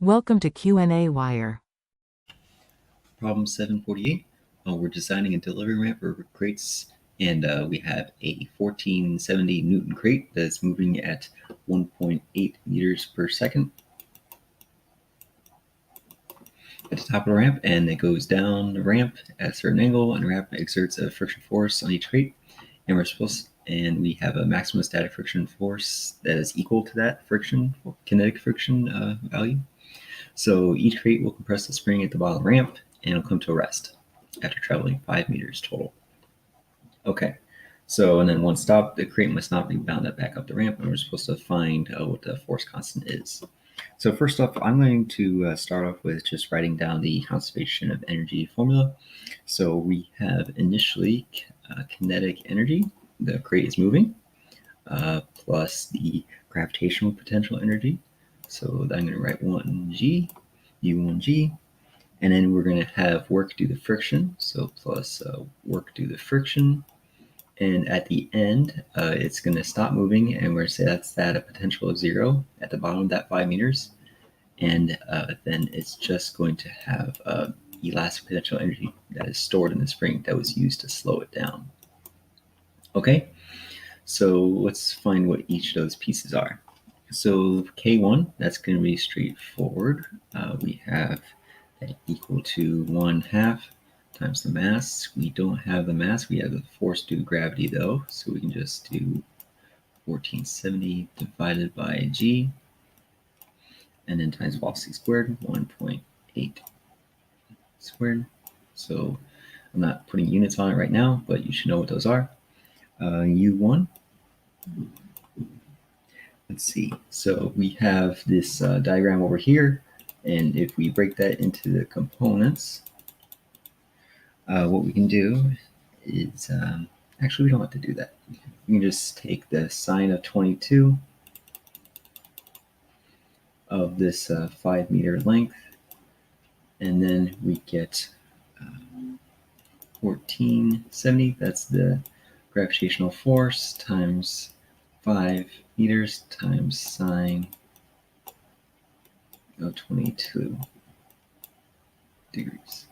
Welcome to qnawire. Problem 748. We're designing a delivery ramp for crates, and we have a 1470 Newton crate that's moving at 1.8 meters per second at the top of the ramp, and it goes down the ramp at a certain angle, and the ramp exerts a friction force on each crate, and we have a maximum static friction force that is equal to that kinetic friction value. So each crate will compress the spring at the bottom of the ramp, and it'll come to a rest after traveling 5 meters total. Okay, so and then once stopped, the crate must not be bounded back up the ramp, and we're supposed to find what the force constant is. So first off, I'm going to start off with just writing down the conservation of energy formula. So we have initially kinetic energy, the crate is moving, plus the gravitational potential energy. So I'm going to write 1g, u1g, and then we're going to have work due to friction, so plus work due to friction. And at the end, it's going to stop moving, and we're going to say that's at a potential of 0 at the bottom of that 5 meters. And then it's just going to have elastic potential energy that is stored in the spring that was used to slow it down. Okay, so let's find what each of those pieces are. So K1, that's going to be straightforward. We have that equal to 1/2 times the mass. We don't have the mass, we have the force due to gravity though, so we can just do 1470 divided by g, and then times velocity squared, 1.8 squared. So I'm not putting units on it right now, but you should know what those are. U1, let's see, so we have this diagram over here, and if we break that into the components, what we can do is, actually we don't have to do that. We can just take the sine of 22 of this 5 meter length, and then we get 1470, that's the gravitational force, times 5 meters times sine of 22 degrees.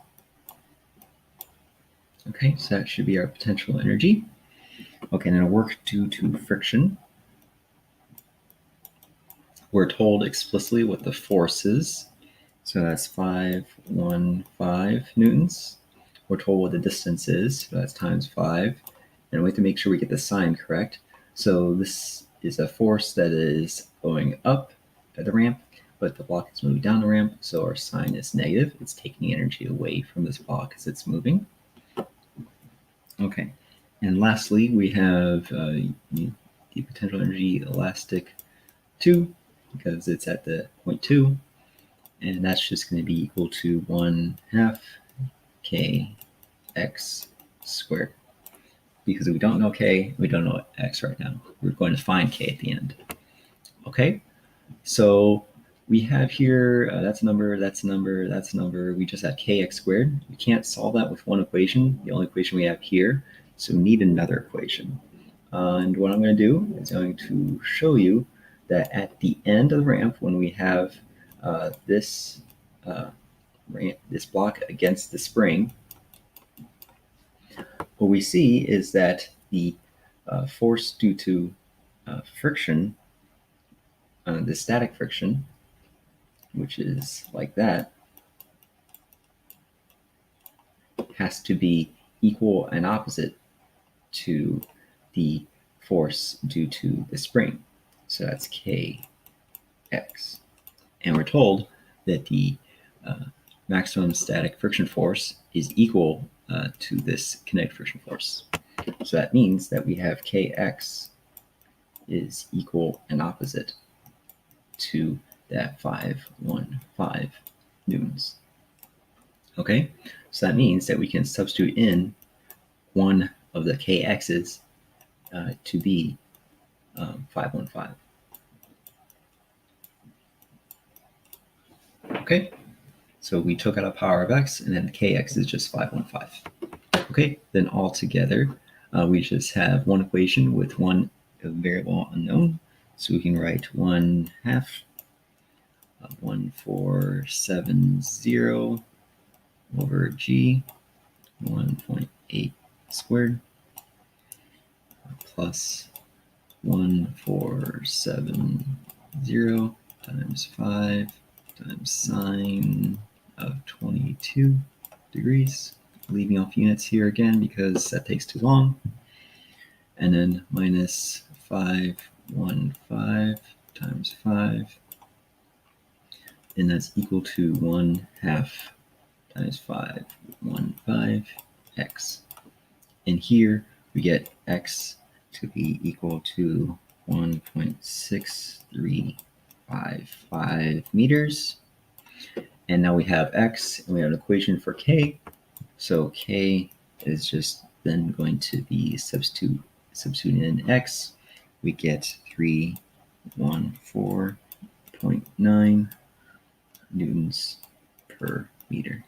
Okay, so that should be our potential energy. Okay, now work due to friction. We're told explicitly what the force is, so that's 515 newtons. We're told what the distance is, so that's times 5, and we have to make sure we get the sign correct. So this is a force that is going up at the ramp, but the block is moving down the ramp, so our sign is negative. It's taking energy away from this block as it's moving. Okay, and lastly, we have the potential energy elastic 2, because it's at the point 2, and that's just going to be equal to 1/2 kx squared. Because we don't know k, we don't know x right now. We're going to find k at the end. Okay, so we have here, that's a number, that's a number, that's a number. We just have kx squared. We can't solve that with one equation, the only equation we have here, so we need another equation. And what I'm going to do is I'm going to show you that at the end of the ramp, when we have this block against the spring, what we see is that the force due to friction, the static friction, which is like that, has to be equal and opposite to the force due to the spring. So that's kx. And we're told that the maximum static friction force is equal to this kinetic friction force. So that means that we have kx is equal and opposite to that 515 newtons. Okay, so that means that we can substitute in one of the kx's to be 515. Okay, so we took out a power of x, and then the kx is just 515. Okay, then all together, we just have one equation with one variable unknown. So we can write 1/2 1470 over G 1.8 squared plus 1470 times 5 times sine of 22 degrees. Leaving off units here again because that takes too long. And then minus 515 times 5. And that's equal to 1/2 times 515 x. And here we get x to be equal to 1.6355 meters. And now we have x, and we have an equation for k. So k is just then going to be substituting in x. We get 314.9 newtons per meter.